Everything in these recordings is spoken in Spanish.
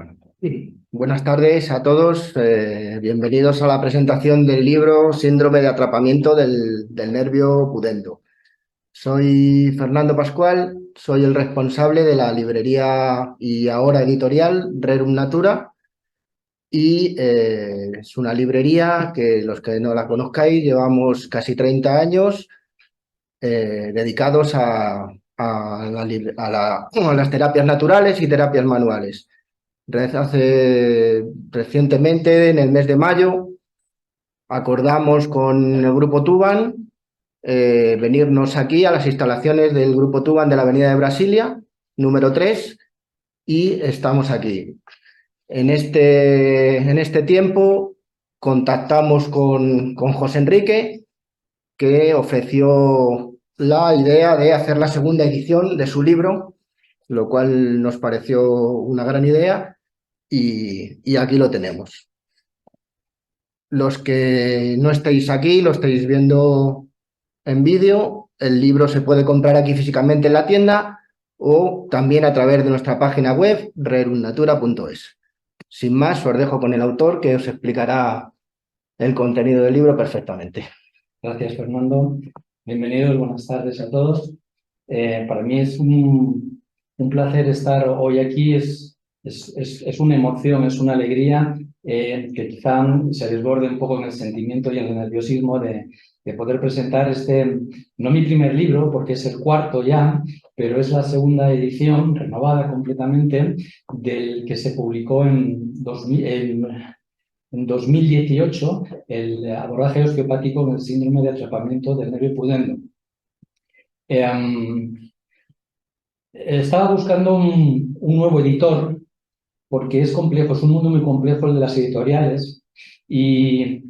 Bueno, buenas tardes a todos. Bienvenidos a la presentación del libro Síndrome de atrapamiento del nervio pudendo. Soy Fernando Pascual, soy el responsable de la librería y ahora editorial Rerum Natura. Y es una librería que, los que no la conozcáis, llevamos casi 30 años dedicados a las terapias naturales y terapias manuales. Recientemente, en el mes de mayo, acordamos con el Grupo Tuban venirnos aquí a las instalaciones del Grupo Tuban de la Avenida de Brasilia, número 3, y estamos aquí. En este tiempo contactamos con José Enrique, que ofreció la idea de hacer la segunda edición de su libro, lo cual nos pareció una gran idea. Y aquí lo tenemos. Los que no estéis aquí, lo estáis viendo en vídeo, el libro se puede comprar aquí físicamente en la tienda o también a través de nuestra página web, rerumnatura.es. Sin más, os dejo con el autor, que os explicará el contenido del libro perfectamente. Gracias, Fernando. Bienvenidos, buenas tardes a todos. Para mí es un placer estar hoy aquí. Es una emoción, es una alegría que quizá se desborde un poco en el sentimiento y en el nerviosismo de poder presentar no mi primer libro, porque es el cuarto ya, pero es la segunda edición, renovada completamente, del que se publicó en 2018, el abordaje osteopático en el síndrome de atrapamiento del nervio pudendo. Estaba buscando un nuevo editor, porque es complejo, es un mundo muy complejo el de las editoriales, y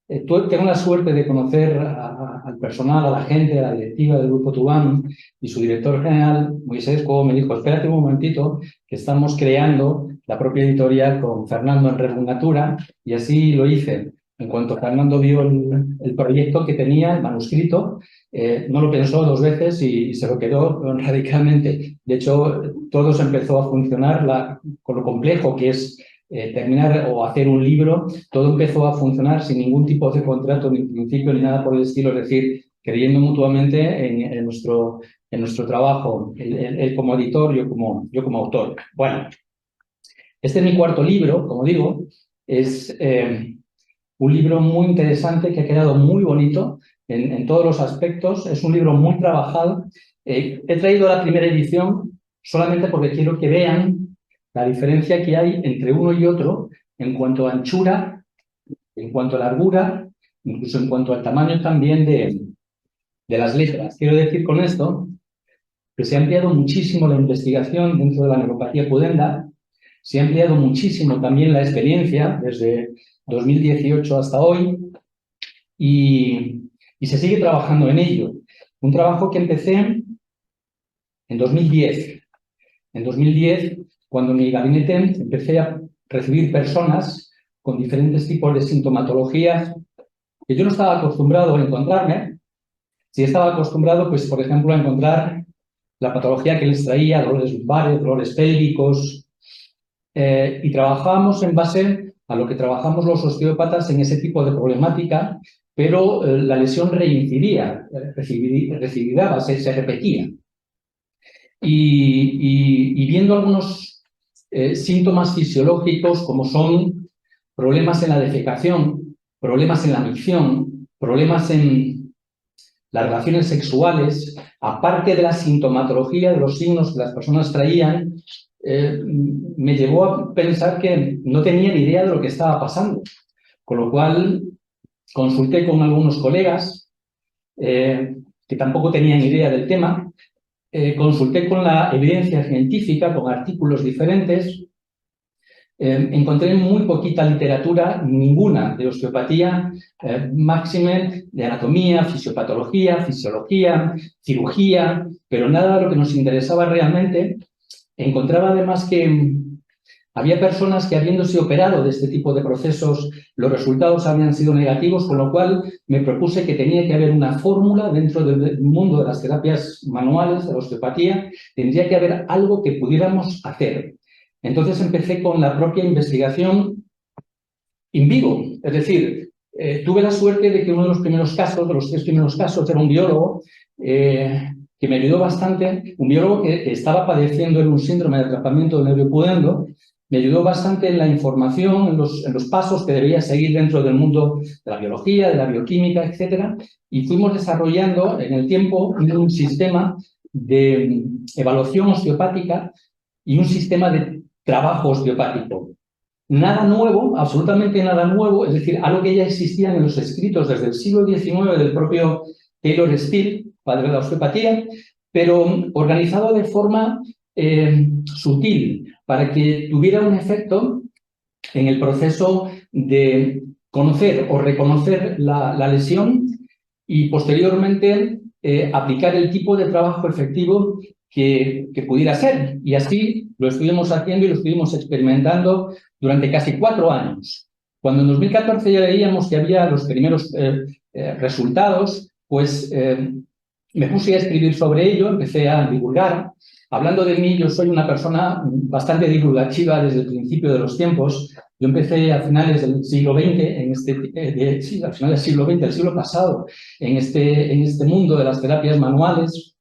tengo la suerte de conocer al personal, a la gente, a la directiva del Grupo Tuban, y su director general, Moisés Cobo, me dijo: espérate un momentito, que estamos creando la propia editorial con Fernando en Rerum Natura, y así lo hice. En cuanto Fernando vio el proyecto que tenía, el manuscrito, no lo pensó dos veces y se lo quedó radicalmente. De hecho, todo se empezó a funcionar con lo complejo que es terminar o hacer un libro. Todo empezó a funcionar sin ningún tipo de contrato, ni principio, ni nada por el estilo, es decir, creyendo mutuamente en nuestro trabajo, él como editor, yo como autor. Bueno, este es mi cuarto libro, como digo, es un libro muy interesante que ha quedado muy bonito en todos los aspectos. Es un libro muy trabajado. He traído la primera edición solamente porque quiero que vean la diferencia que hay entre uno y otro en cuanto a anchura, en cuanto a largura, incluso en cuanto al tamaño también de las letras. Quiero decir con esto que se ha ampliado muchísimo la investigación dentro de la neuropatía pudenda, se ha ampliado muchísimo también la experiencia desde 2018 hasta hoy y se sigue trabajando en ello. Un trabajo que empecé en 2010. En 2010, cuando en mi gabinete empecé a recibir personas con diferentes tipos de sintomatologías que yo no estaba acostumbrado a encontrarme. Sí estaba acostumbrado, pues, por ejemplo, a encontrar la patología que les traía, dolores lumbares, dolores pélvicos, y trabajábamos en base a lo que trabajamos los osteópatas en ese tipo de problemática, pero la lesión reincidía, recidivaba, se repetía. Y viendo algunos síntomas fisiológicos como son problemas en la defecación, problemas en la micción, problemas en las relaciones sexuales, aparte de la sintomatología de los signos que las personas traían, me llevó a pensar que no tenía ni idea de lo que estaba pasando. Con lo cual consulté con algunos colegas que tampoco tenían idea del tema. Consulté con la evidencia científica, con artículos diferentes. Encontré muy poquita literatura, ninguna de osteopatía, máxime de anatomía, fisiopatología, fisiología, cirugía, pero nada de lo que nos interesaba realmente. Encontraba además que había personas que, habiéndose operado de este tipo de procesos, los resultados habían sido negativos, con lo cual me propuse que tenía que haber una fórmula dentro del mundo de las terapias manuales, de la osteopatía. Tendría que haber algo que pudiéramos hacer. Entonces empecé con la propia investigación in vivo, es decir, tuve la suerte de que uno de los primeros casos, de los 3 primeros casos, era un biólogo que me ayudó bastante, un biólogo que estaba padeciendo en un síndrome de atrapamiento del nervio pudendo, me ayudó bastante en la información, en los pasos que debía seguir dentro del mundo de la biología, de la bioquímica, etcétera, y fuimos desarrollando en el tiempo un sistema de evaluación osteopática y un sistema de trabajo osteopático. Nada nuevo, absolutamente nada nuevo, es decir, algo que ya existía en los escritos desde el siglo XIX del propio Taylor Steele, padre de la osteopatía, pero organizado de forma sutil, para que tuviera un efecto en el proceso de conocer o reconocer la lesión y posteriormente aplicar el tipo de trabajo efectivo que pudiera ser. Y así lo estuvimos haciendo y lo estuvimos experimentando durante casi 4 años. Cuando en 2014 ya veíamos que había los primeros resultados, pues me puse a escribir sobre ello, empecé a divulgar. Hablando de mí, yo soy una persona bastante divulgativa desde el principio de los tiempos. Yo empecé a finales del siglo XX, a finales del siglo XX, del siglo pasado, en este mundo de las terapias manuales.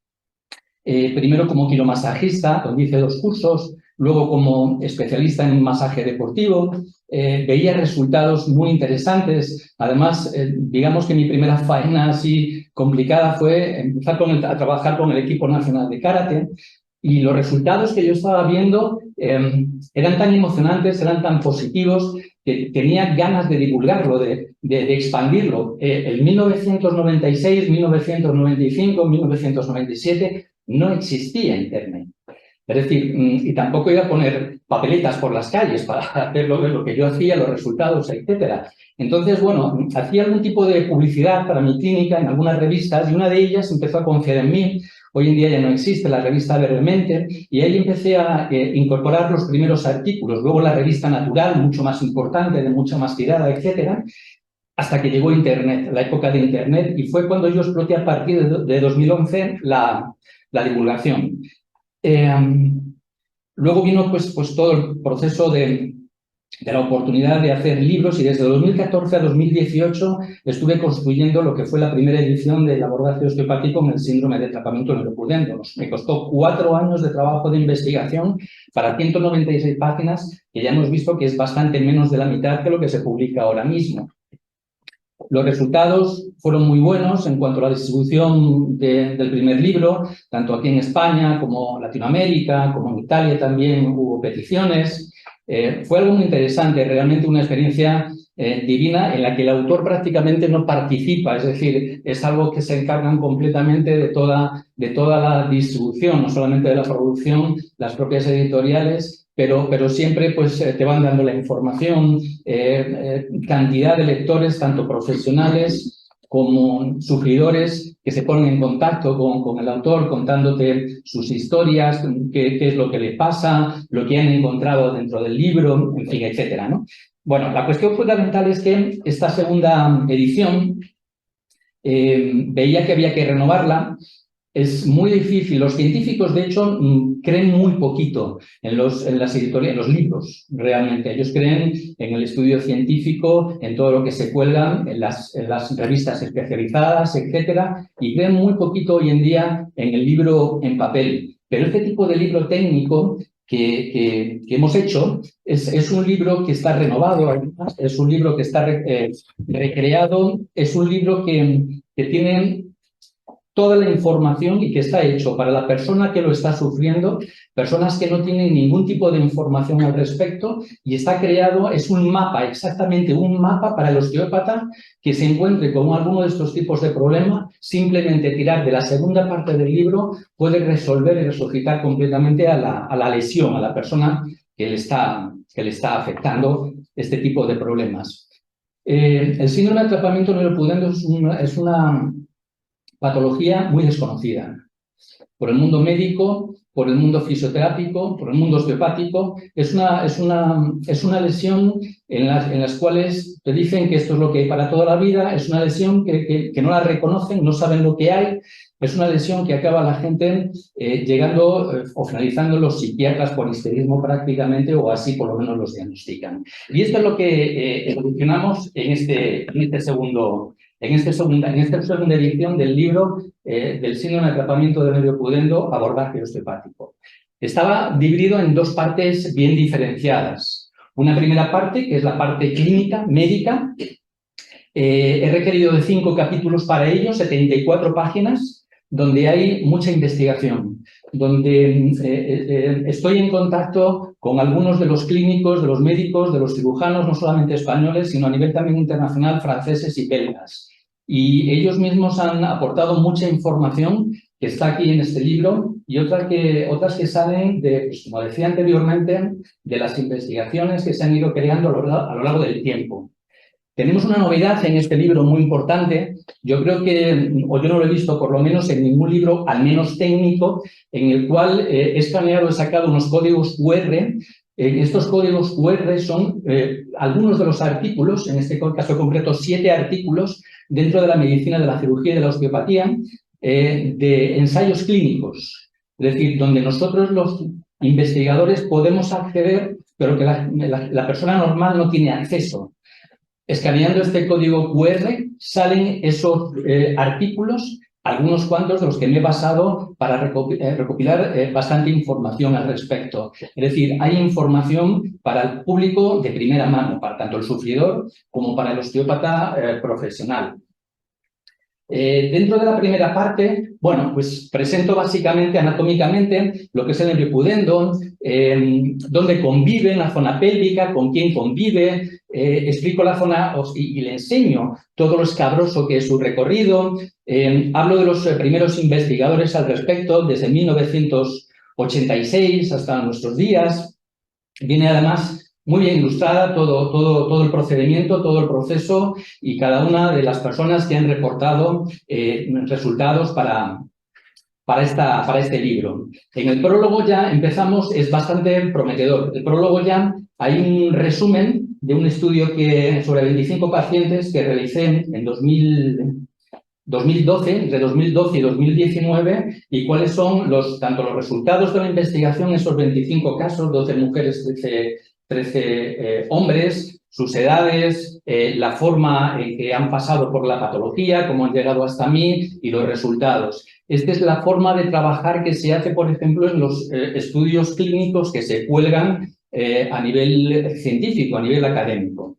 Primero como quiromasajista, donde hice 2 cursos, luego como especialista en masaje deportivo. Veía resultados muy interesantes. Además, digamos que mi primera faena así complicada fue empezar a trabajar con el equipo nacional de karate, y los resultados que yo estaba viendo eran tan emocionantes, eran tan positivos, que tenía ganas de divulgarlo, de expandirlo. En 1996, 1995, 1997 no existía Internet. Es decir, y tampoco iba a poner papeletas por las calles para hacer lo que yo hacía, los resultados, etcétera. Entonces, bueno, hacía algún tipo de publicidad para mi clínica en algunas revistas, y una de ellas empezó a confiar en mí. Hoy en día ya no existe la revista Brevemente, y ahí empecé a incorporar los primeros artículos. Luego la revista Natural, mucho más importante, de mucha más tirada, etcétera, hasta que llegó Internet, la época de Internet, y fue cuando yo exploté a partir de 2011 la divulgación. Luego vino pues todo el proceso de la oportunidad de hacer libros, y desde 2014 a 2018 estuve construyendo lo que fue la primera edición del abordaje osteopático en el síndrome de atrapamiento del nervio pudendo. Me costó 4 años de trabajo de investigación para 196 páginas, que ya hemos visto que es bastante menos de la mitad que lo que se publica ahora mismo. Los resultados fueron muy buenos en cuanto a la distribución del primer libro, tanto aquí en España como Latinoamérica, como en Italia también hubo peticiones. Fue algo muy interesante, realmente una experiencia divina, en la que el autor prácticamente no participa, es decir, es algo que se encargan completamente de toda la distribución, no solamente de la producción, las propias editoriales, pero siempre pues, te van dando la información, cantidad de lectores, tanto profesionales como sufridores, que se ponen en contacto con el autor contándote sus historias, qué es lo que le pasa, lo que han encontrado dentro del libro, en fin, etcétera, ¿no? Bueno, la cuestión fundamental es que esta segunda edición veía que había que renovarla. Es muy difícil. Los científicos, de hecho, creen muy poquito en las editoriales, en los libros, realmente. Ellos creen en el estudio científico, en todo lo que se cuelga en las revistas especializadas, etcétera, y creen muy poquito hoy en día en el libro en papel. Pero este tipo de libro técnico que hemos hecho es un libro que está renovado, además, es un libro que está recreado, es un libro que tiene toda la información y que está hecho para la persona que lo está sufriendo, personas que no tienen ningún tipo de información al respecto, y está creado, es un mapa, exactamente un mapa para el osteópata que se encuentre con alguno de estos tipos de problemas. Simplemente tirar de la segunda parte del libro puede resolver y resucitar completamente a la lesión, a la persona que le está afectando este tipo de problemas. El síndrome de atrapamiento del nervio pudendo es una patología muy desconocida. por el mundo médico, por el mundo fisioterápico, por el mundo osteopático. Es una lesión en las cuales te dicen que esto es lo que hay para toda la vida, es una lesión que no la reconocen, no saben lo que hay, es una lesión que acaba la gente llegando o finalizando los psiquiatras por histerismo prácticamente, o así por lo menos los diagnostican. Y esto es lo que evolucionamos en esta segunda edición del libro del síndrome de atrapamiento de nervio pudendo, abordaje osteopático. Estaba dividido en dos partes bien diferenciadas. Una primera parte, que es la parte clínica, médica. He requerido de 5 capítulos para ello, 74 páginas, donde hay mucha investigación, donde estoy en contacto con algunos de los clínicos, de los médicos, de los cirujanos, no solamente españoles, sino a nivel también internacional, franceses y belgas. Y ellos mismos han aportado mucha información que está aquí en este libro y otras que salen de, pues, como decía anteriormente, de las investigaciones que se han ido creando a lo largo del tiempo. Tenemos una novedad en este libro muy importante. Yo creo que, o yo no lo he visto por lo menos en ningún libro, al menos técnico, en el cual he escaneado, he sacado unos códigos QR. Estos códigos QR son algunos de los artículos, en este caso concreto 7 artículos, dentro de la medicina, de la cirugía y de la osteopatía, de ensayos clínicos. Es decir, donde nosotros los investigadores podemos acceder, pero que la persona normal no tiene acceso. Escaneando este código QR salen esos artículos, algunos cuantos de los que me he basado para recopilar bastante información al respecto. Es decir, hay información para el público de primera mano, para tanto el sufridor como para el osteópata profesional. Dentro de la primera parte, bueno, pues presento básicamente anatómicamente lo que es el nervio pudendo, dónde convive la zona pélvica, con quién convive, explico la zona y le enseño todo lo escabroso que es su recorrido, hablo de los primeros investigadores al respecto, desde 1986 hasta nuestros días. Viene además muy bien ilustrada todo el procedimiento, todo el proceso y cada una de las personas que han reportado resultados para este libro. En el prólogo ya empezamos, es bastante prometedor. El prólogo ya hay un resumen de un estudio sobre 25 pacientes que realicé en 2012, entre 2012 y 2019, y cuáles son tanto los resultados de la investigación, esos 25 casos, 12 mujeres, 13 hombres, sus edades, la forma en que han pasado por la patología, cómo han llegado hasta mí y los resultados. Esta es la forma de trabajar que se hace, por ejemplo, en los estudios clínicos que se cuelgan a nivel científico, a nivel académico.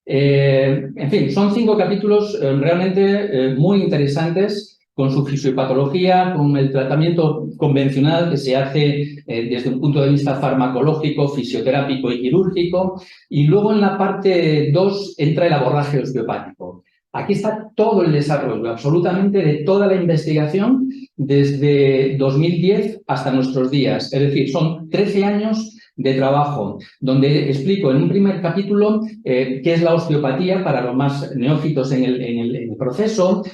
En fin, son 5 capítulos realmente muy interesantes, con su fisiopatología, con el tratamiento convencional que se hace desde un punto de vista farmacológico, fisioterápico y quirúrgico. Y luego en la parte 2 entra el abordaje osteopático. Aquí está todo el desarrollo, absolutamente de toda la investigación desde 2010 hasta nuestros días. Es decir, son 13 años de trabajo, donde explico en un primer capítulo qué es la osteopatía para los más neófitos en el proceso,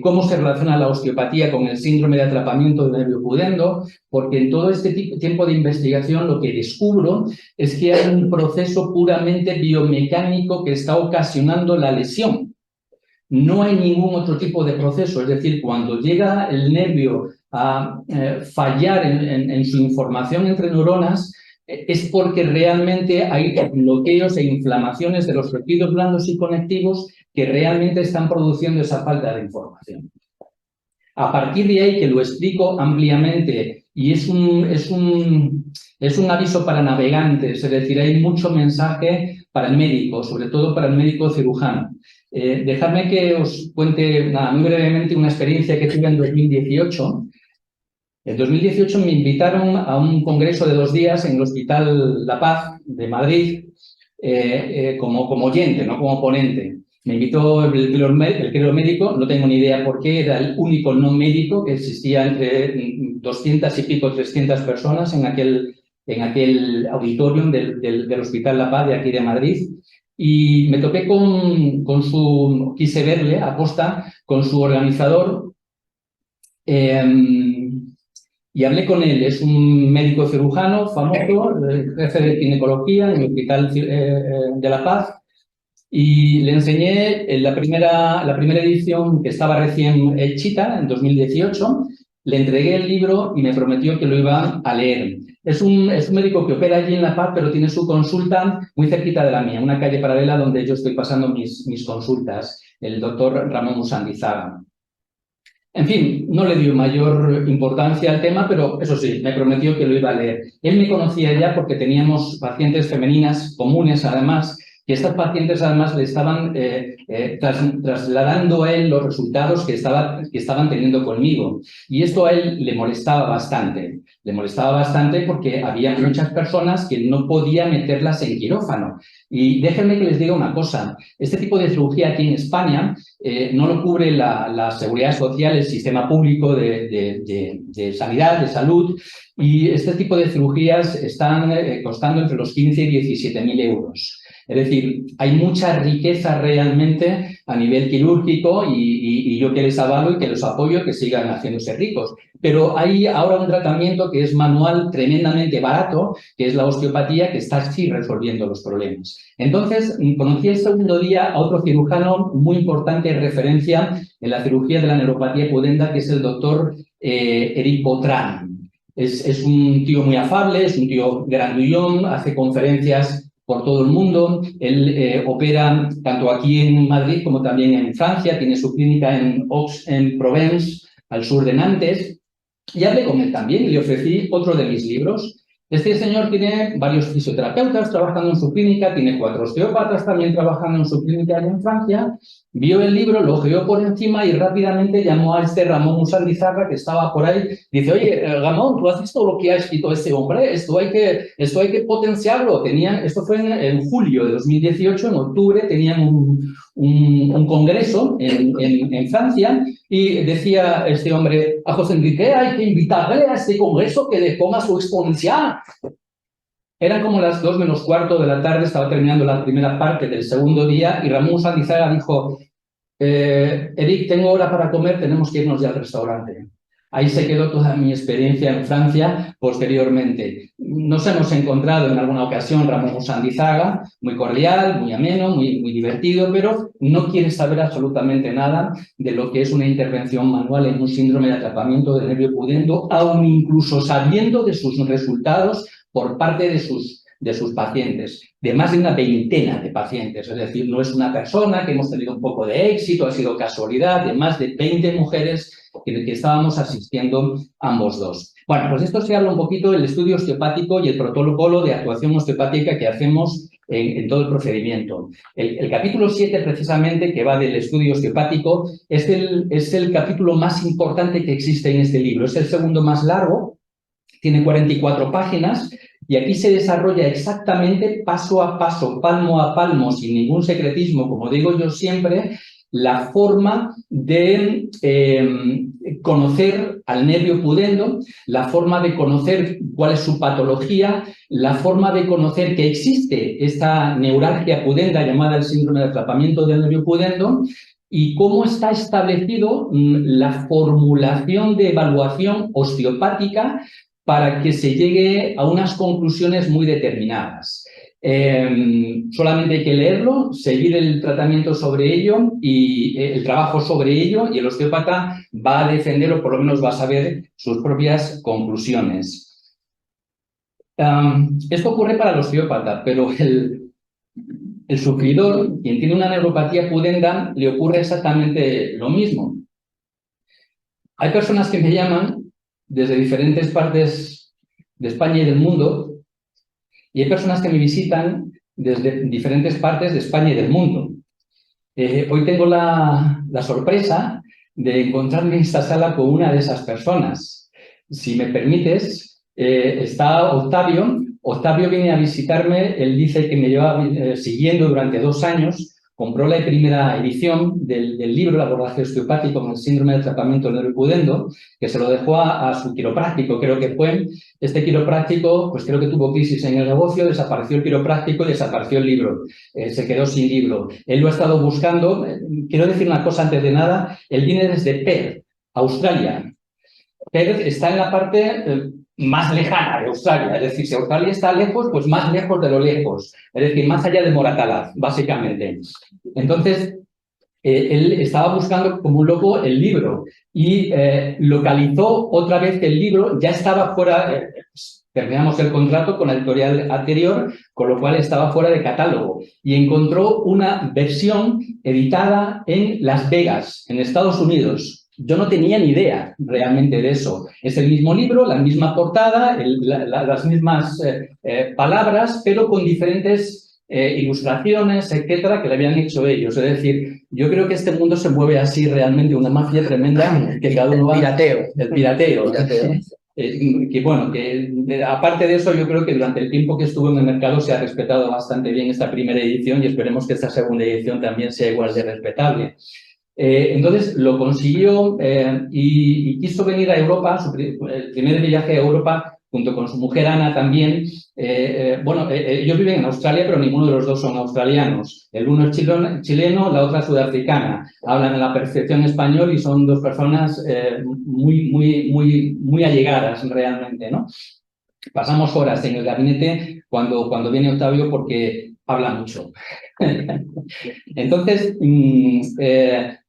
cómo se relaciona la osteopatía con el síndrome de atrapamiento de nervio pudendo, porque en todo este tiempo de investigación lo que descubro es que hay un proceso puramente biomecánico que está ocasionando la lesión. No hay ningún otro tipo de proceso, es decir, cuando llega el nervio a fallar en su información entre neuronas, es porque realmente hay bloqueos e inflamaciones de los tejidos blandos y conectivos que realmente están produciendo esa falta de información. A partir de ahí, que lo explico ampliamente, y es un aviso para navegantes, es decir, hay mucho mensaje para el médico, sobre todo para el médico cirujano. Dejadme que os cuente muy brevemente una experiencia que tuve en 2018. En 2018 me invitaron a un congreso de 2 días en el Hospital La Paz de Madrid como oyente, no como ponente. Me invitó el querido médico, no tengo ni idea por qué, era el único no médico que existía entre 200 y pico, 300 personas en aquel auditorium del Hospital La Paz de aquí de Madrid. Y me topé quise verle a posta con su organizador, y hablé con él. Es un médico cirujano famoso, jefe de ginecología en el Hospital de La Paz, y le enseñé la primera edición que estaba recién hechita, en 2018, le entregué el libro y me prometió que lo iba a leer. Es un médico que opera allí en La Paz, pero tiene su consulta muy cerquita de la mía, una calle paralela donde yo estoy pasando mis consultas, el doctor Ramón Usandizaga. En fin, no le dio mayor importancia al tema, pero eso sí, me prometió que lo iba a leer. Él me conocía ya porque teníamos pacientes femeninas comunes, además, que estas pacientes además le estaban trasladando a él los resultados que estaban teniendo conmigo. Y esto a él le molestaba bastante. Le molestaba bastante porque había muchas personas que no podía meterlas en quirófano. Y déjenme que les diga una cosa. Este tipo de cirugía aquí en España no lo cubre la Seguridad Social, el sistema público de sanidad, de salud, y este tipo de cirugías están costando entre los 15 y 17.000 euros. Es decir, hay mucha riqueza realmente a nivel quirúrgico y yo que les avalo y que los apoyo que sigan haciéndose ricos. Pero hay ahora un tratamiento que es manual tremendamente barato, que es la osteopatía, que está sí resolviendo los problemas. Entonces, conocí el segundo día a otro cirujano muy importante de referencia en la cirugía de la neuropatía pudenda, que es el doctor Eric Botran. Es un tío muy afable, es un tío grandullón, hace conferencias por todo el mundo. Él opera tanto aquí en Madrid como también en Francia, tiene su clínica en Provence, al sur de Nantes. Y hablé con él también y le ofrecí otro de mis libros. Este señor tiene varios fisioterapeutas trabajando en su clínica, tiene 4 osteópatas también trabajando en su clínica allá en Francia. Vio el libro, lo ojeó por encima y rápidamente llamó a este Ramón Usandizaga, que estaba por ahí. Dice, oye, Ramón, ¿tú has visto lo que ha escrito este hombre? Esto hay que potenciarlo. Esto fue en julio de 2018, en octubre tenían un congreso en Francia. Y decía este hombre, a José Enrique hay que invitarle a este congreso que le ponga su exponencial. Eran como las 2 menos cuarto de la tarde, estaba terminando la primera parte del segundo día y Ramón Usandizaga dijo, Eric, tengo hora para comer, tenemos que irnos ya al restaurante. Ahí se quedó toda mi experiencia en Francia posteriormente. Nos hemos encontrado en alguna ocasión Ramón Usandizaga, muy cordial, muy ameno, muy divertido, pero no quiere saber absolutamente nada de lo que es una intervención manual en un síndrome de atrapamiento del nervio pudendo, aun incluso sabiendo de sus resultados por parte de sus pacientes, de más de una veintena de pacientes. Es decir, no es una persona que hemos tenido un poco de éxito, ha sido casualidad, de más de 20 mujeres que estábamos asistiendo ambos dos. Bueno, pues esto se habla un poquito del estudio osteopático y el protocolo de actuación osteopática que hacemos en todo el procedimiento. El capítulo 7, precisamente, que va del estudio osteopático, es el capítulo más importante que existe en este libro. Es el segundo más largo, tiene 44 páginas, y aquí se desarrolla exactamente paso a paso, palmo a palmo, sin ningún secretismo, como digo yo siempre, la forma de conocer al nervio pudendo, la forma de conocer cuál es su patología, la forma de conocer que existe esta neuralgia pudenda llamada el síndrome de atrapamiento del nervio pudendo, y cómo está establecido la formulación de evaluación osteopática para que se llegue a unas conclusiones muy determinadas. Solamente hay que leerlo, seguir el tratamiento sobre ello y el trabajo sobre ello, y el osteópata va a defender, o por lo menos va a saber, sus propias conclusiones. Esto ocurre para el osteópata, pero el sufridor, quien tiene una neuropatía pudenda, le ocurre exactamente lo mismo. Hay personas que me llaman desde diferentes partes de España y del mundo, y hay personas que me visitan desde diferentes partes de España y del mundo. Hoy tengo la sorpresa de encontrarme en esta sala con una de esas personas. Si me permites, está Octavio. Octavio viene a visitarme, él dice que me lleva siguiendo durante 2 años. Compró la primera edición del libro, el abordaje osteopático con el síndrome de atrapamiento del nervio pudendo, que se lo dejó a su quiropráctico, creo que fue. Este quiropráctico, pues creo que tuvo crisis en el negocio, desapareció el quiropráctico y desapareció el libro. Se quedó sin libro. Él lo ha estado buscando. Quiero decir una cosa antes de nada. Él viene desde Perth, Australia. Pérez está en la parte más lejana de Australia. Es decir, si Australia está lejos, pues más lejos de lo lejos. Es decir, más allá de Moratalaz, básicamente. Entonces, él estaba buscando como un loco el libro y localizó otra vez que el libro ya estaba fuera, terminamos el contrato con la editorial anterior, con lo cual estaba fuera de catálogo y encontró una versión editada en Las Vegas, en Estados Unidos. Yo no tenía ni idea realmente de eso. Es el mismo libro, la misma portada, las mismas palabras, pero con diferentes ilustraciones, etcétera, que le habían hecho ellos. Es decir, yo creo que este mundo se mueve así realmente, una mafia tremenda que cada uno va... El pirateo. Que bueno, que aparte de eso, yo creo que durante el tiempo que estuvo en el mercado se ha respetado bastante bien esta primera edición y esperemos que esta segunda edición también sea igual de respetable. Entonces lo consiguió y quiso venir a Europa, el primer viaje a Europa, junto con su mujer Ana también. Ellos viven en Australia, pero ninguno de los dos son australianos. El uno es chileno, la otra sudafricana. Hablan a la perfección español y son dos personas muy allegadas realmente, ¿no? Pasamos horas en el gabinete cuando viene Octavio porque habla mucho. Entonces,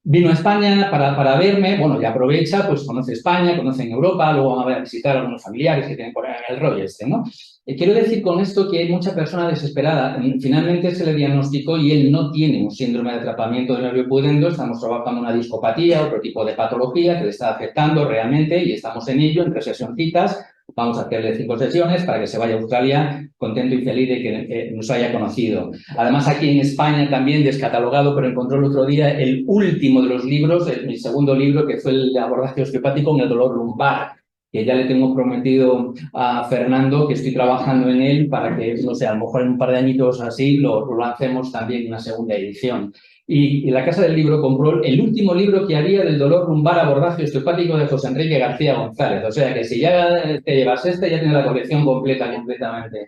vino a España para verme, bueno, y aprovecha, pues conoce España, conoce en Europa, luego van a visitar a algunos familiares que tienen por ahí el rollo este, ¿no? Quiero decir con esto que hay mucha persona desesperada. Finalmente se le diagnosticó y él no tiene un síndrome de atrapamiento del nervio pudendo, estamos trabajando una discopatía, otro tipo de patología que le está afectando realmente y estamos en ello, en 3 sesioncitas. Vamos a hacerle 5 sesiones para que se vaya a Australia contento y feliz de que nos haya conocido. Además, aquí en España también descatalogado, pero encontró el otro día el último de los libros, mi segundo libro, que fue el abordaje osteopático en el dolor lumbar, que ya le tengo prometido a Fernando que estoy trabajando en él para que, no sé, a lo mejor en un par de añitos así lo lancemos también en una segunda edición. Y la Casa del Libro compró el último libro que había del dolor lumbar abordaje osteopático de José Enrique García González. O sea que si ya te llevas ya tienes la colección completa completamente.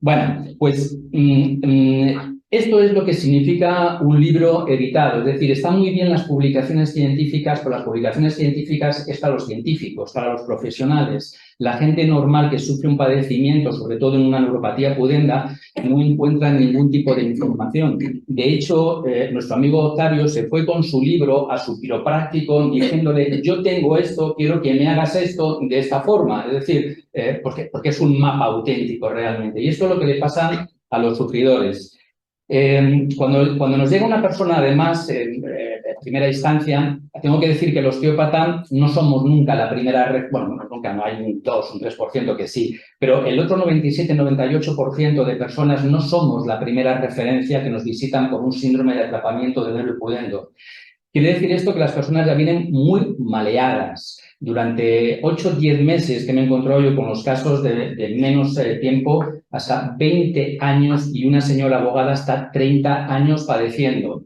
Bueno, pues esto es lo que significa un libro editado. Es decir, están muy bien las publicaciones científicas, pero las publicaciones científicas es para los científicos, para los profesionales. La gente normal que sufre un padecimiento, sobre todo en una neuropatía pudenda, no encuentra ningún tipo de información. De hecho, nuestro amigo Octavio se fue con su libro a su quiropráctico diciéndole, yo tengo esto, quiero que me hagas esto de esta forma. Es decir, porque es un mapa auténtico realmente. Y esto es lo que le pasa a los sufridores. Cuando nos llega una persona, además, en primera instancia, tengo que decir que el osteópata no somos nunca la primera, bueno, nunca, no hay un 2, un 3% que sí, pero el otro 97-98% de personas no somos la primera referencia que nos visitan por un síndrome de atrapamiento del nervio pudendo. Quiere decir esto que las personas ya vienen muy maleadas. Durante 8 o 10 meses que me he encontrado yo con los casos de menos tiempo, hasta 20 años y una señora abogada hasta 30 años padeciendo.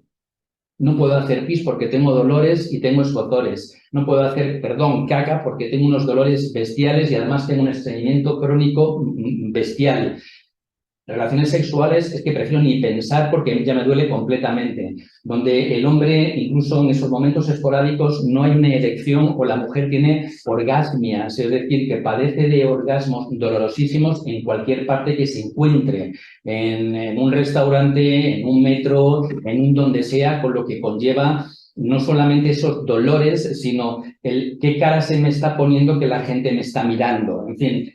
No puedo hacer pis porque tengo dolores y tengo escozores. No puedo hacer, caca porque tengo unos dolores bestiales y además tengo un estreñimiento crónico bestial. Relaciones sexuales es que prefiero ni pensar porque ya me duele completamente. Donde el hombre, incluso en esos momentos esporádicos, no hay una erección o la mujer tiene orgasmias, es decir, que padece de orgasmos dolorosísimos en cualquier parte que se encuentre, en un restaurante, en un metro, en un donde sea, con lo que conlleva no solamente esos dolores, sino el qué cara se me está poniendo que la gente me está mirando. En fin,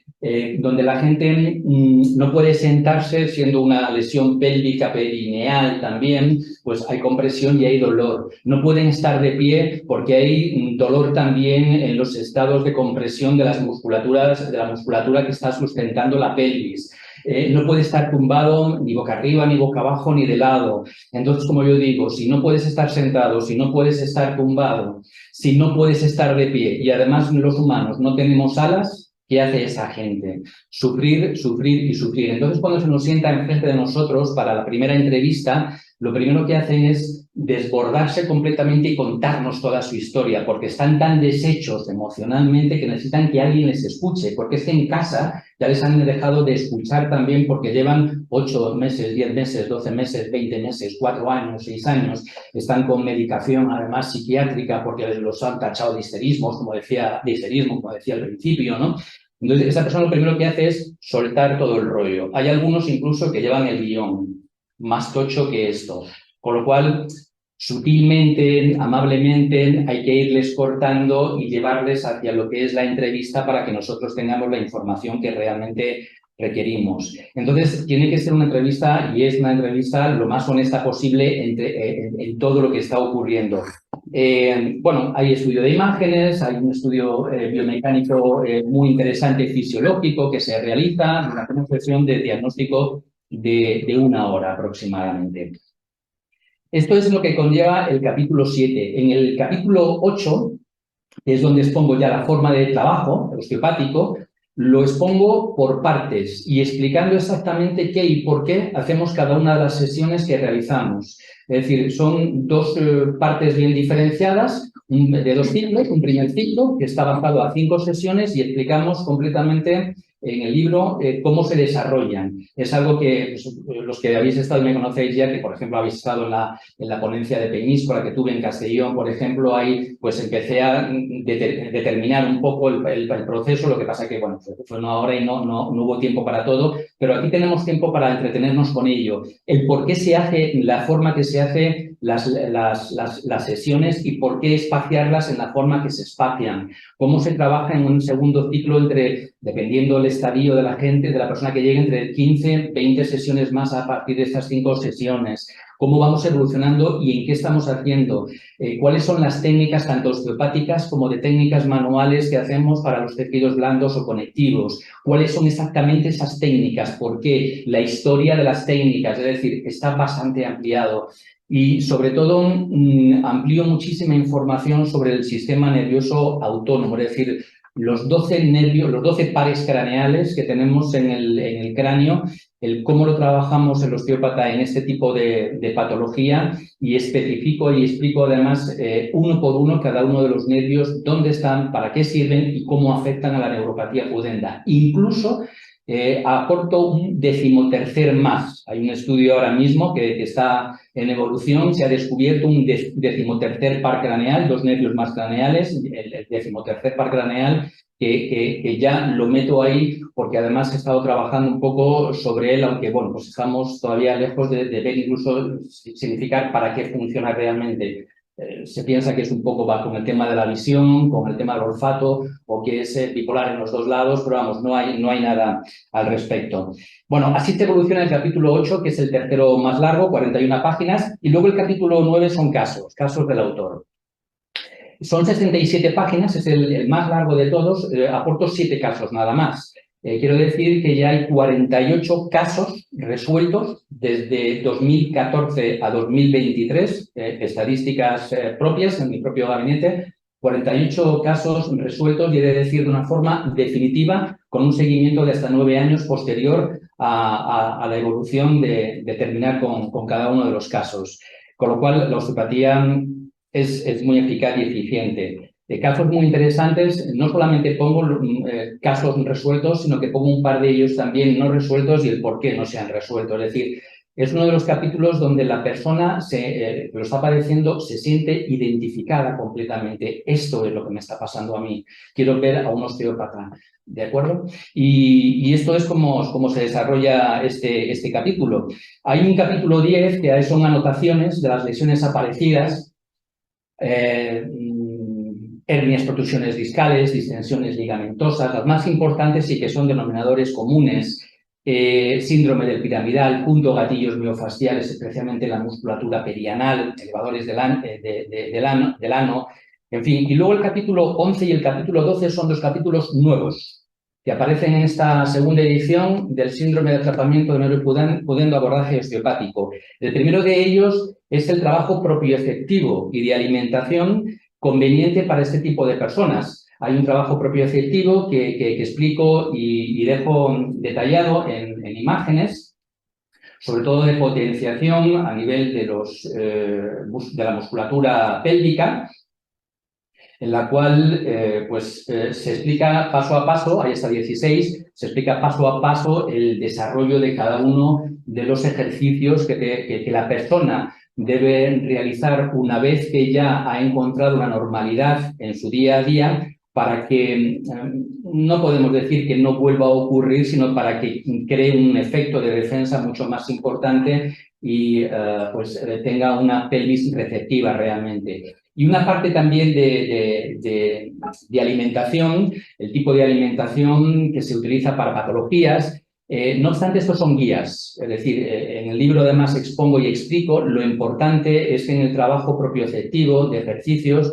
donde la gente no puede sentarse, siendo una lesión pélvica perineal también, pues hay compresión y hay dolor. No pueden estar de pie porque hay dolor también en los estados de compresión de las musculaturas, de la musculatura que está sustentando la pelvis. No puede estar tumbado ni boca arriba, ni boca abajo, ni de lado. Entonces, como yo digo, si no puedes estar sentado, si no puedes estar tumbado, si no puedes estar de pie y además los humanos no tenemos alas, ¿qué hace esa gente? Sufrir, sufrir y sufrir. Entonces, cuando se nos sienta enfrente de nosotros para la primera entrevista, lo primero que hacen es desbordarse completamente y contarnos toda su historia, porque están tan deshechos emocionalmente que necesitan que alguien les escuche, porque es que en casa ya les han dejado de escuchar también porque llevan 8 meses, 10 meses, 12 meses, 20 meses, 4 años, 6 años, están con medicación además psiquiátrica porque los han tachado de histerismo, como decía al principio, ¿no? Entonces, esa persona lo primero que hace es soltar todo el rollo. Hay algunos incluso que llevan el guión, más tocho que esto. Con lo cual, sutilmente, amablemente, hay que irles cortando y llevarles hacia lo que es la entrevista para que nosotros tengamos la información que realmente requerimos. Entonces, tiene que ser una entrevista, y es una entrevista lo más honesta posible en todo lo que está ocurriendo. Bueno, hay estudio de imágenes, hay un estudio biomecánico muy interesante, fisiológico, que se realiza durante una sesión de diagnóstico de 1 hora aproximadamente. Esto es lo que conlleva el capítulo 7. En el capítulo 8, que es donde expongo ya la forma de trabajo osteopático, lo expongo por partes y explicando exactamente qué y por qué hacemos cada una de las sesiones que realizamos. Es decir, son 2 partes bien diferenciadas, de 2 ciclos, un primer ciclo que está basado a 5 sesiones y explicamos completamente en el libro cómo se desarrollan. Es algo que pues, los que habéis estado y me conocéis ya, que por ejemplo habéis estado en la ponencia de Peñíscola que tuve en Castellón, por ejemplo, ahí pues empecé a determinar un poco el proceso, lo que pasa que bueno, fue 1 hora y no hubo tiempo para todo, pero aquí tenemos tiempo para entretenernos con ello. El por qué se hace, la forma que se hace las sesiones y por qué espaciarlas en la forma que se espacian. Cómo se trabaja en un segundo ciclo dependiendo del estadio de la gente, de la persona que llegue, entre 15, 20 sesiones más a partir de estas 5 sesiones. Cómo vamos evolucionando y en qué estamos haciendo. Cuáles son las técnicas tanto osteopáticas como de técnicas manuales que hacemos para los tejidos blandos o conectivos. Cuáles son exactamente esas técnicas, por qué, la historia de las técnicas, es decir, está bastante ampliado. Y sobre todo amplío muchísima información sobre el sistema nervioso autónomo, es decir, los 12 nervios, los 12 pares craneales que tenemos en el cráneo, el cómo lo trabajamos el osteópata en este tipo de patología y especifico y explico además uno por uno cada uno de los nervios, dónde están, para qué sirven y cómo afectan a la neuropatía pudenda. Incluso aporto un 13º más. Hay un estudio ahora mismo que está en evolución, se ha descubierto un 13º par craneal, 2 nervios más craneales, el 13º par craneal, que ya lo meto ahí porque además he estado trabajando un poco sobre él, aunque bueno, pues estamos todavía lejos de ver incluso significar para qué funciona realmente. Se piensa que es un poco va con el tema de la visión, con el tema del olfato, o que es bipolar en los 2 lados, pero vamos, no hay nada al respecto. Bueno, así se evoluciona el capítulo 8, que es el tercero más largo, 41 páginas, y luego el capítulo 9 son casos del autor. Son 67 páginas, es el más largo de todos, aporto 7 casos nada más. Quiero decir que ya hay 48 casos resueltos desde 2014 a 2023, estadísticas propias en mi propio gabinete, 48 casos resueltos y he de decir de una forma definitiva, con un seguimiento de hasta 9 años posterior a la evolución de terminar con cada uno de los casos. Con lo cual, la osteopatía es muy eficaz y eficiente. Casos muy interesantes, no solamente pongo casos resueltos, sino que pongo un par de ellos también no resueltos y el por qué no se han resuelto. Es decir, es uno de los capítulos donde la persona que lo está padeciendo se siente identificada completamente. Esto es lo que me está pasando a mí. Quiero ver a un osteópata. ¿De acuerdo? Y esto es como se desarrolla este capítulo. Hay un capítulo 10 que son anotaciones de las lesiones aparecidas, hernias, protusiones discales, distensiones ligamentosas, las más importantes y que son denominadores comunes, síndrome del piramidal, punto gatillos miofasciales, especialmente la musculatura perianal, elevadores del ano, en fin. Y luego el capítulo 11 y el capítulo 12 son 2 capítulos nuevos que aparecen en esta segunda edición del síndrome de tratamiento de neuropudendo abordaje osteopático. El primero de ellos es el trabajo propioefectivo y de alimentación conveniente para este tipo de personas. Hay un trabajo propioefectivo que explico y dejo detallado en imágenes, sobre todo de potenciación a nivel de la musculatura pélvica, en la cual se explica paso a paso, ahí está 16, se explica paso a paso el desarrollo de cada uno de los ejercicios que la persona debe realizar una vez que ya ha encontrado una normalidad en su día a día, para que no podemos decir que no vuelva a ocurrir, sino para que cree un efecto de defensa mucho más importante y tenga una pelvis receptiva realmente. Y una parte también de alimentación, el tipo de alimentación que se utiliza para patologías. No obstante, estos son guías. Es decir, en el libro además expongo y explico lo importante es que en el trabajo propioceptivo de ejercicios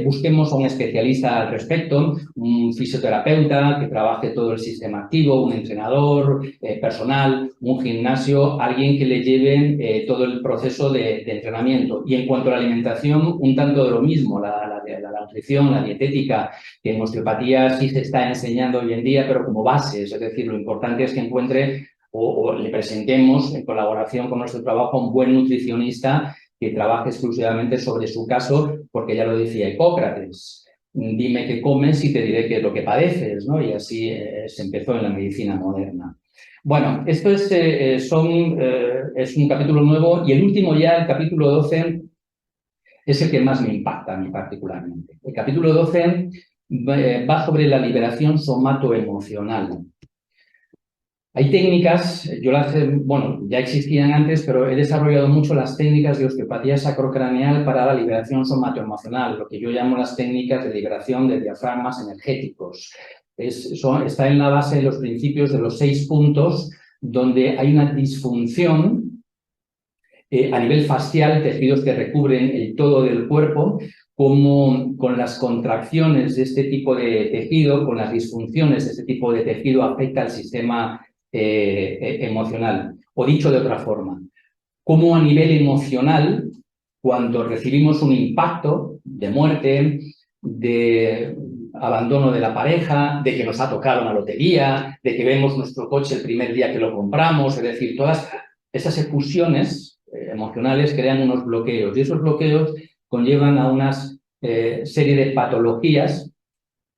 busquemos a un especialista al respecto, un fisioterapeuta que trabaje todo el sistema activo, un entrenador personal, un gimnasio, alguien que le lleve todo el proceso de entrenamiento. Y en cuanto a la alimentación, un tanto de lo mismo, la nutrición, la dietética, que en osteopatía sí se está enseñando hoy en día, pero como bases. Es decir, lo importante es que encuentre o le presentemos en colaboración con nuestro trabajo a un buen nutricionista que trabaje exclusivamente sobre su caso, porque ya lo decía Hipócrates, dime qué comes y te diré qué es lo que padeces, ¿no? Y así se empezó en la medicina moderna. Bueno, esto es un capítulo nuevo y el último ya, el capítulo 12, es el que más me impacta a mí particularmente. El capítulo 12 va sobre la liberación somatoemocional. Hay técnicas, ya existían antes, pero he desarrollado mucho las técnicas de osteopatía sacrocraneal para la liberación somatoemocional, lo que yo llamo las técnicas de liberación de diafragmas energéticos. Está en la base de los principios de los 6 puntos, donde hay una disfunción a nivel facial, tejidos que recubren el todo del cuerpo, como con las contracciones de este tipo de tejido, con las disfunciones de este tipo de tejido, afecta al sistema emocional. O dicho de otra forma, cómo a nivel emocional, cuando recibimos un impacto de muerte, de abandono de la pareja, de que nos ha tocado una lotería, de que vemos nuestro coche el primer día que lo compramos, es decir, todas esas efusiones emocionales crean unos bloqueos y esos bloqueos conllevan a una serie de patologías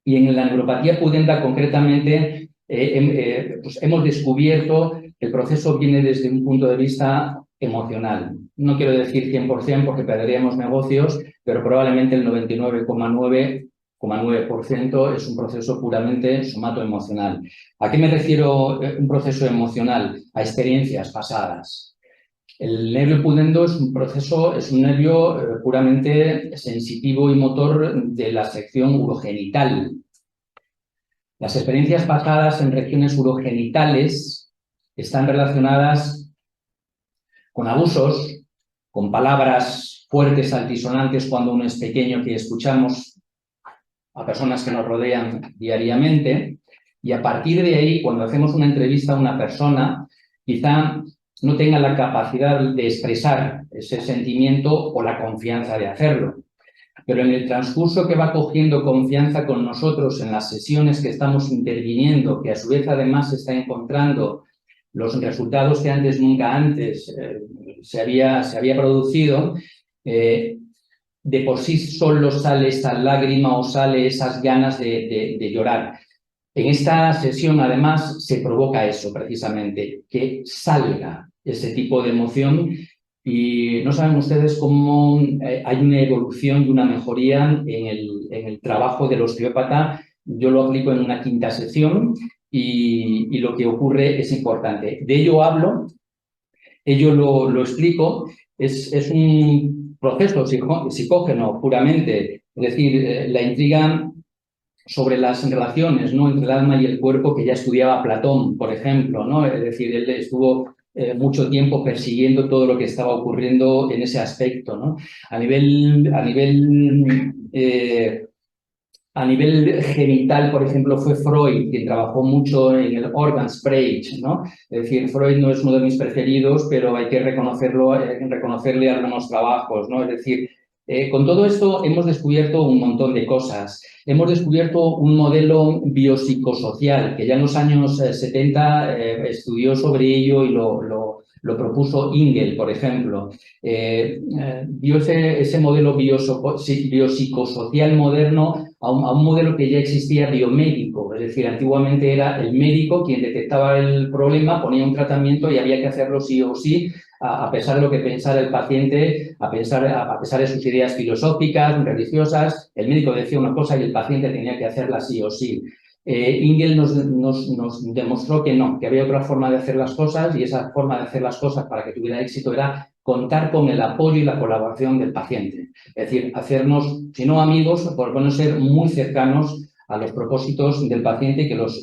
y en la neuropatía pudenda concretamente hemos descubierto que el proceso viene desde un punto de vista emocional. No quiero decir 100% porque perderíamos negocios, pero probablemente el 99,9% es un proceso puramente somatoemocional. ¿A qué me refiero un proceso emocional? A experiencias pasadas. El nervio pudendo es un nervio puramente sensitivo y motor de la sección urogenital. Las experiencias pasadas en regiones urogenitales están relacionadas con abusos, con palabras fuertes, altisonantes cuando uno es pequeño que escuchamos a personas que nos rodean diariamente, y a partir de ahí, cuando hacemos una entrevista a una persona, quizá no tenga la capacidad de expresar ese sentimiento o la confianza de hacerlo. Pero en el transcurso que va cogiendo confianza con nosotros en las sesiones que estamos interviniendo, que a su vez además está encontrando los resultados que antes, nunca antes se había producido, de por sí solo sale esa lágrima o sale esas ganas de llorar. En esta sesión, además, se provoca eso precisamente, que salga ese tipo de emoción. Y no saben ustedes cómo hay una evolución y una mejoría en el trabajo del osteópata. Yo lo aplico en una 5ª sesión y lo que ocurre es importante. De ello hablo, ello lo explico. Es un proceso psicógeno puramente, es decir, la intriga sobre las relaciones, ¿no?, entre el alma y el cuerpo, que ya estudiaba Platón, por ejemplo, ¿no? Es decir, él estuvo mucho tiempo persiguiendo todo lo que estaba ocurriendo en ese aspecto, ¿no? A nivel genital, por ejemplo, fue Freud quien trabajó mucho en el organ sprayage, ¿no? Es decir, Freud no es uno de mis preferidos, pero hay que reconocerle algunos trabajos, ¿no? Es decir, Con todo esto hemos descubierto un montón de cosas. Hemos descubierto un modelo biopsicosocial que ya en los años 70 estudió sobre ello y lo propuso Engel, por ejemplo. Dio ese modelo biopsicosocial moderno a un modelo que ya existía biomédico. Es decir, antiguamente era el médico quien detectaba el problema, ponía un tratamiento y había que hacerlo sí o sí, a pesar de lo que pensara el paciente, a pesar de sus ideas filosóficas, religiosas. El médico decía una cosa y el paciente tenía que hacerla sí o sí. Engel nos demostró que no, que había otra forma de hacer las cosas, y esa forma de hacer las cosas para que tuviera éxito era contar con el apoyo y la colaboración del paciente. Es decir, hacernos, si no amigos, por lo menos ser muy cercanos a los propósitos del paciente y que los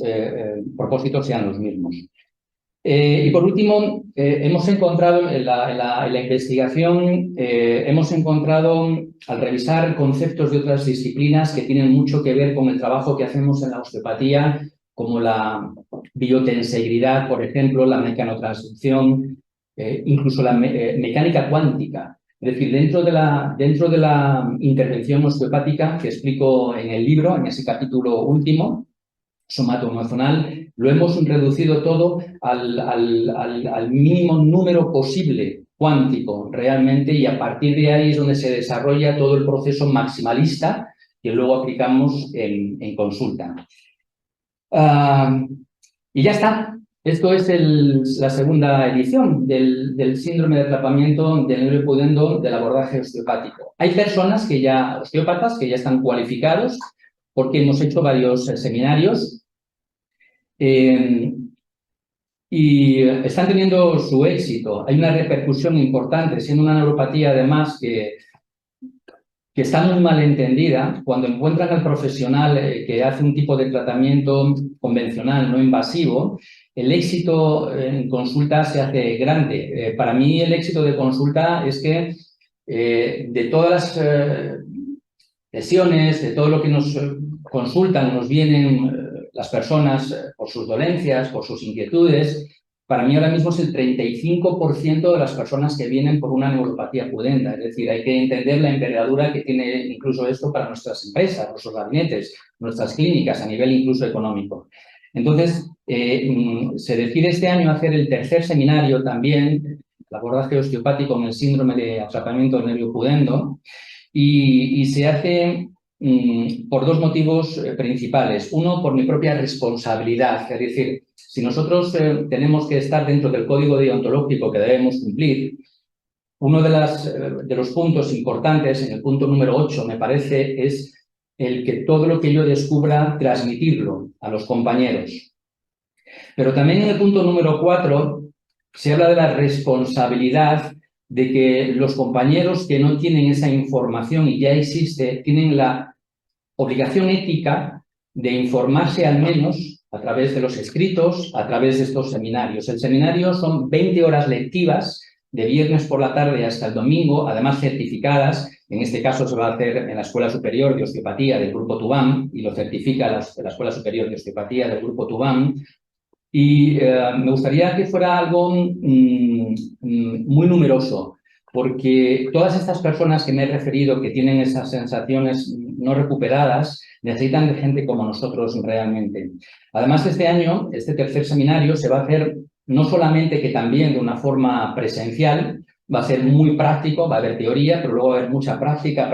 propósitos sean los mismos. Y por último, hemos encontrado en la investigación, hemos encontrado, al revisar conceptos de otras disciplinas que tienen mucho que ver con el trabajo que hacemos en la osteopatía, como la biotensegridad, por ejemplo, la mecanotransducción, incluso la mecánica cuántica. Es decir, dentro de la intervención osteopática que explico en el libro, en ese capítulo último, somatoemocional, lo hemos reducido todo al mínimo número posible cuántico realmente, y a partir de ahí es donde se desarrolla todo el proceso maximalista que luego aplicamos en consulta. Y ya está. Esto es la segunda edición del síndrome de atrapamiento del nervio pudendo del abordaje osteopático. Hay personas osteópatas que ya están cualificados porque hemos hecho varios seminarios y están teniendo su éxito. Hay una repercusión importante, siendo una neuropatía además que está muy mal entendida. Cuando encuentran al profesional que hace un tipo de tratamiento convencional, no invasivo, el éxito en consulta se hace grande. Para mí el éxito de consulta es que de todas las lesiones, de todo lo que nos consultan, nos vienen las personas por sus dolencias, por sus inquietudes. Para mí ahora mismo es el 35% de las personas que vienen por una neuropatía pudenda. Es decir, hay que entender la envergadura que tiene incluso esto para nuestras empresas, nuestros gabinetes, nuestras clínicas, a nivel incluso económico. Entonces, se decide este año hacer el tercer seminario también, el abordaje osteopático en el síndrome de atrapamiento del nervio pudendo, y se hace por dos motivos principales. Uno, por mi propia responsabilidad. Es decir, si nosotros tenemos que estar dentro del código deontológico que debemos cumplir, uno de los puntos importantes, en el punto número 8, me parece, es el que todo lo que yo descubra, transmitirlo a los compañeros. Pero también en el punto número 4 se habla de la responsabilidad de que los compañeros que no tienen esa información y ya existe, tienen la obligación ética de informarse al menos a través de los escritos, a través de estos seminarios. El seminario son 20 horas lectivas, de viernes por la tarde hasta el domingo, además certificadas. En este caso se va a hacer en la Escuela Superior de Osteopatía del Grupo TUBAM, y lo certifica la Escuela Superior de Osteopatía del Grupo TUBAM. Y me gustaría que fuera algo muy numeroso, porque todas estas personas que me he referido, que tienen esas sensaciones no recuperadas, necesitan de gente como nosotros realmente. Además, este año, este tercer seminario se va a hacer no solamente, que también de una forma presencial, va a ser muy práctico, va a haber teoría, pero luego va a haber mucha práctica.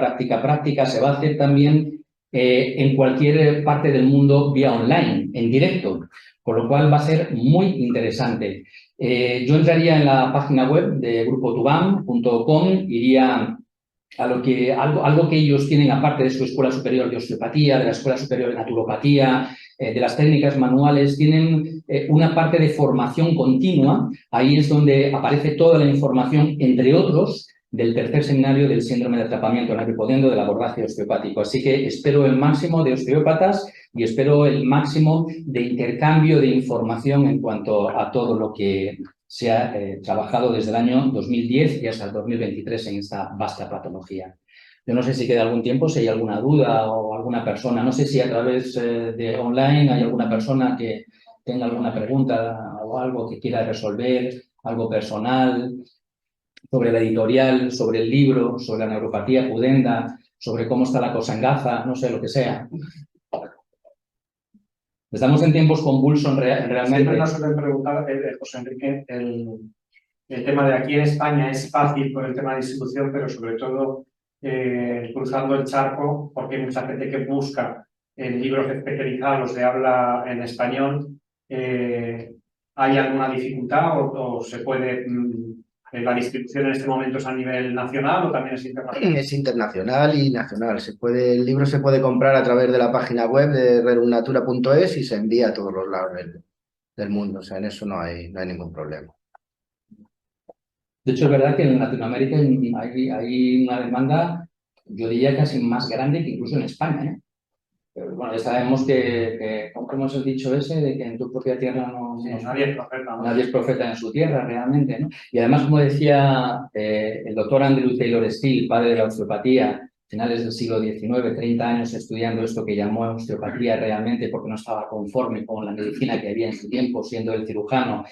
Se va a hacer también en cualquier parte del mundo vía online, en directo, con lo cual va a ser muy interesante. Yo entraría en la página web de grupotubam.com, iría a algo que ellos tienen aparte de su Escuela Superior de Osteopatía, de la Escuela Superior de Naturopatía, de las técnicas manuales, tienen una parte de formación continua. Ahí es donde aparece toda la información, entre otros, del tercer seminario del síndrome de atrapamiento del nervio pudendo del abordaje osteopático. Así que espero el máximo de osteópatas y espero el máximo de intercambio de información en cuanto a todo lo que se ha trabajado desde el año 2010 y hasta el 2023 en esta vasta patología. Yo no sé si queda algún tiempo, si hay alguna duda o alguna persona. No sé si a través de online hay alguna persona que tenga alguna pregunta o algo que quiera resolver, algo personal. sobre la editorial, sobre el libro, sobre la neuropatía pudenda, sobre cómo está la cosa en Gaza, no sé, lo que sea. Estamos en tiempos convulsos realmente. Siempre nos suelen preguntar, José Enrique, el tema de aquí en España es fácil por el tema de distribución, pero sobre todo cruzando el charco, porque hay mucha gente que busca libros especializados de habla en español. ¿Hay alguna dificultad o se puede, la distribución en este momento es a nivel nacional o también es internacional? Es internacional y nacional. El libro se puede comprar a través de la página web de rerumnatura.es y se envía a todos los lados del mundo. O sea, en eso no hay ningún problema. De hecho, es verdad que en Latinoamérica hay una demanda, yo diría, casi más grande que incluso en España, ¿eh? Pero bueno, ya sabemos que ¿cómo hemos el dicho ese de que en tu propia tierra nadie es profeta en su tierra realmente, ¿no? Y además, como decía el doctor Andrew Taylor Still, padre de la osteopatía, finales del siglo XIX, 30 años estudiando esto que llamó osteopatía realmente porque no estaba conforme con la medicina que había en su tiempo, siendo el cirujano.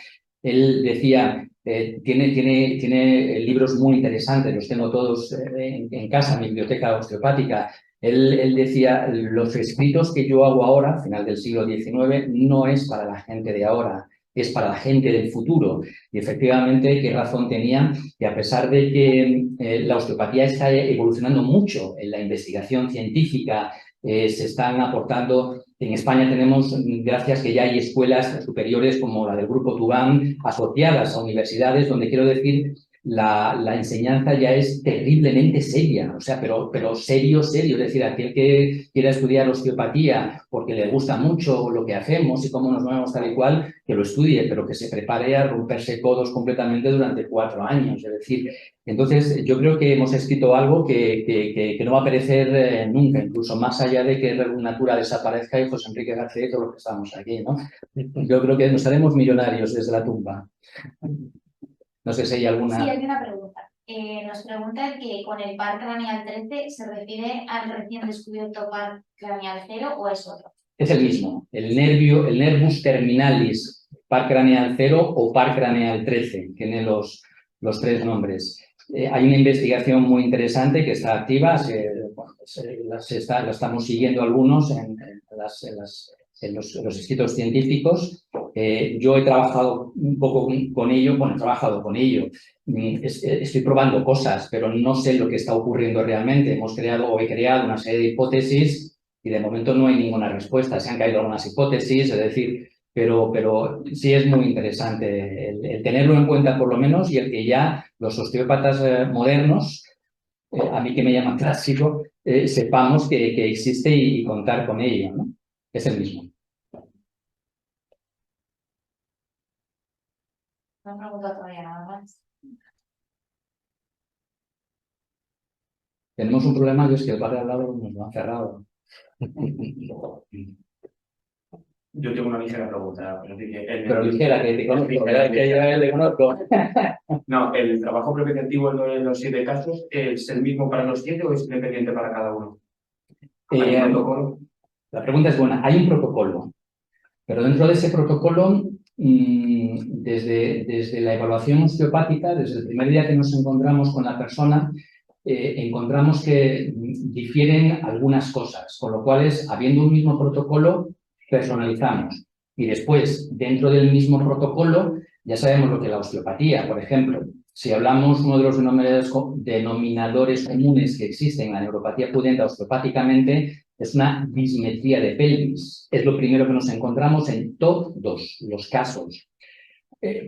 Él decía, tiene libros muy interesantes, los tengo todos en casa, en mi biblioteca osteopática. Él decía, los escritos que yo hago ahora, final del siglo XIX, no es para la gente de ahora, es para la gente del futuro. Y efectivamente, qué razón tenía, que a pesar de que la osteopatía está evolucionando mucho en la investigación científica, se están aportando. En España tenemos, gracias que ya hay escuelas superiores como la del Grupo Tubán, asociadas a universidades, donde quiero decir, la enseñanza ya es terriblemente seria, o sea, pero serio, es decir, aquel que quiera estudiar osteopatía porque le gusta mucho lo que hacemos y cómo nos movemos tal y cual, que lo estudie, pero que se prepare a romperse codos completamente durante 4 años, es decir, entonces yo creo que hemos escrito algo que no va a perecer nunca, incluso más allá de que Natura desaparezca y José Enrique García y todos los que estamos aquí, ¿no? Yo creo que nos haremos millonarios desde la tumba. No sé si hay alguna... Sí, hay una pregunta. Nos preguntan que con el par craneal 13 se refiere al recién descubierto par craneal 0 o es otro. Es el mismo, el nervus terminalis, par craneal 0 o par craneal 13, tiene los 3 nombres. Hay una investigación muy interesante que está activa, la estamos siguiendo algunos en los escritos científicos. Yo he trabajado un poco con ello, bueno, he trabajado con ello. Estoy probando cosas, pero no sé lo que está ocurriendo realmente. He creado una serie de hipótesis y de momento no hay ninguna respuesta. Se han caído algunas hipótesis, es decir, pero sí es muy interesante el tenerlo en cuenta por lo menos y el que ya los osteópatas modernos, a mí que me llaman clásico, sepamos que existe y contar con ello, ¿no? Es el mismo. No he preguntado todavía nada más. Tenemos un problema que es que el bar de al lado nos lo han cerrado. Yo tengo una ligera pregunta. Pero ligera, que te conozco, que yo le conozco. No, ¿el trabajo preventivo en los 7 casos es el mismo para los 7 o es independiente para cada uno? ¿Hay un protocolo? La pregunta es buena. Hay un protocolo, pero dentro de ese protocolo, desde la evaluación osteopática, desde el primer día que nos encontramos con la persona, encontramos que difieren algunas cosas, con lo cual, habiendo un mismo protocolo, personalizamos. Y después, dentro del mismo protocolo, ya sabemos lo que la osteopatía, por ejemplo, si hablamos uno de los denominadores comunes que existen en la neuropatía pudenda osteopáticamente, es una dismetría de pelvis. Es lo primero que nos encontramos en todos los casos.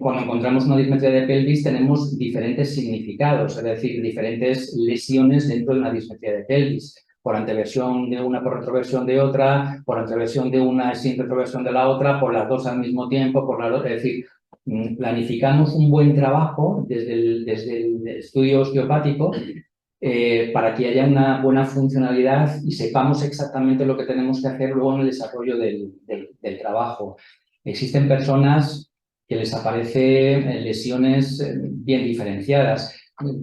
Cuando encontramos una dismetría de pelvis tenemos diferentes significados, es decir, diferentes lesiones dentro de una dismetría de pelvis. Por anteversión de una, por retroversión de otra, por anteversión de una sin retroversión de la otra, por las dos al mismo tiempo, es decir, planificamos un buen trabajo desde el estudio osteopático para que haya una buena funcionalidad y sepamos exactamente lo que tenemos que hacer luego en el desarrollo del trabajo. Existen personas que les aparecen lesiones bien diferenciadas,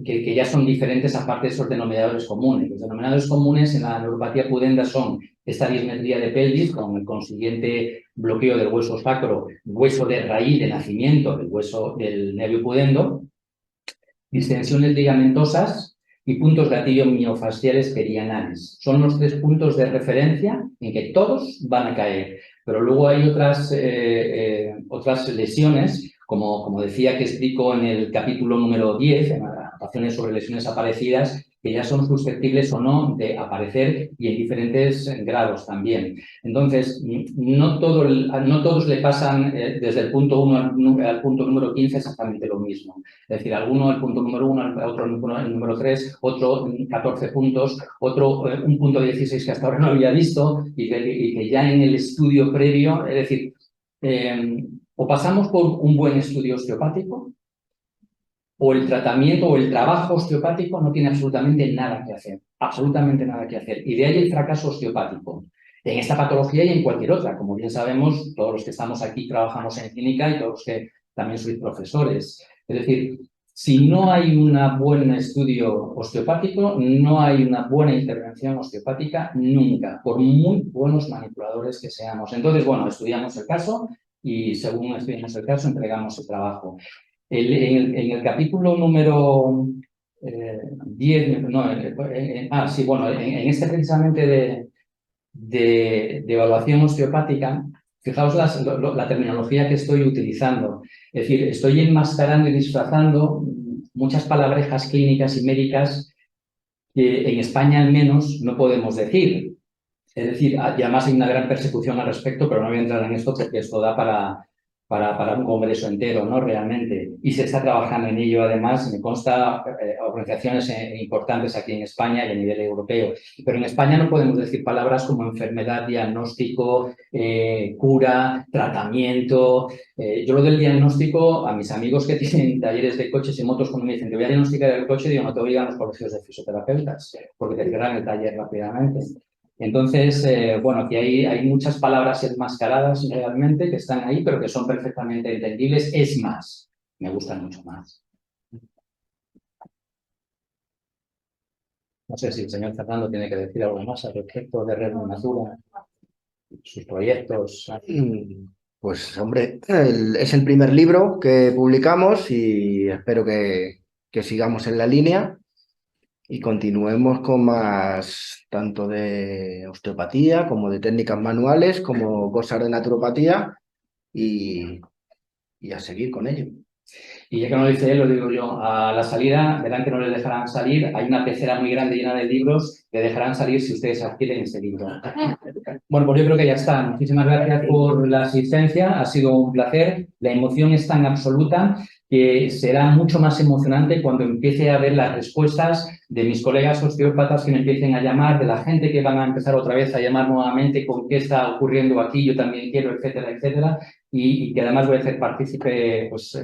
que ya son diferentes aparte de esos denominadores comunes. Los denominadores comunes en la neuropatía pudenda son esta dismetría de pelvis con el consiguiente bloqueo del hueso sacro, hueso de raíz de nacimiento del hueso del nervio pudendo, distensiones ligamentosas y puntos gatillo miofasciales perianales. Son los 3 puntos de referencia en que todos van a caer. Pero luego hay otras lesiones, como decía que explico en el capítulo número 10, en anotaciones sobre lesiones aparecidas, que ya son susceptibles o no de aparecer y en diferentes grados también. Entonces, no todos le pasan desde el punto 1 al punto número 15 exactamente lo mismo. Es decir, alguno el punto número 1, otro el número 3, otro 14 puntos, otro un punto 16 que hasta ahora no había visto y que ya en el estudio previo, es decir, o pasamos por un buen estudio osteopático, o el tratamiento o el trabajo osteopático no tiene absolutamente nada que hacer, absolutamente nada que hacer. Y de ahí el fracaso osteopático. En esta patología y en cualquier otra. Como bien sabemos, todos los que estamos aquí trabajamos en clínica y todos los que también sois profesores. Es decir, si no hay un buen estudio osteopático, no hay una buena intervención osteopática nunca, por muy buenos manipuladores que seamos. Entonces, bueno, estudiamos el caso y según estudiamos el caso, entregamos el trabajo. En el capítulo número 10, en este precisamente de evaluación osteopática, fijaos la terminología que estoy utilizando. Es decir, estoy enmascarando y disfrazando muchas palabrejas clínicas y médicas que en España al menos no podemos decir. Es decir, y además hay una gran persecución al respecto, pero no voy a entrar en esto porque esto da para un congreso entero, ¿no? Realmente. Y se está trabajando en ello, además, me consta, organizaciones importantes aquí en España y a nivel europeo. Pero en España no podemos decir palabras como enfermedad, diagnóstico, cura, tratamiento. Yo lo del diagnóstico, a mis amigos que tienen talleres de coches y motos, cuando me dicen que voy a diagnosticar el coche, digo, no te oigan los colegios de fisioterapeutas, porque te cierran el taller rápidamente. Entonces, bueno, aquí hay muchas palabras enmascaradas realmente que están ahí, pero que son perfectamente entendibles. Es más, me gustan mucho más. No sé si el señor Fernando tiene que decir algo más al respecto de Red Natura, sus proyectos. Pues, hombre, es el primer libro que publicamos y espero que sigamos en la línea y continuemos con más, tanto de osteopatía como de técnicas manuales, como cosas de naturopatía y a seguir con ello. Y ya que no lo dice él, lo digo yo, a la salida verán que no les dejarán salir. Hay una pecera muy grande llena de libros que dejarán salir si ustedes adquieren este libro. Bueno, pues yo creo que ya está. Muchísimas gracias por la asistencia. Ha sido un placer. La emoción es tan absoluta que será mucho más emocionante cuando empiece a ver las respuestas de mis colegas osteópatas que me empiecen a llamar, de la gente que van a empezar otra vez a llamar nuevamente con qué está ocurriendo aquí, yo también quiero, etcétera, etcétera. Y que además voy a hacer partícipe pues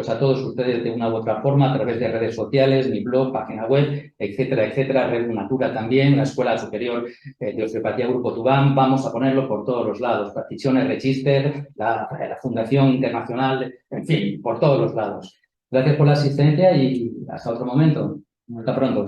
a todos ustedes de una u otra forma a través de redes sociales, mi blog, página web, etcétera, etcétera, Red Natura también, la Escuela Superior de Osteopatía Grupo Tubán, vamos a ponerlo por todos los lados, Practitioner Register, la Fundación Internacional, en fin, por todos los lados. Gracias por la asistencia y hasta otro momento. Hasta pronto.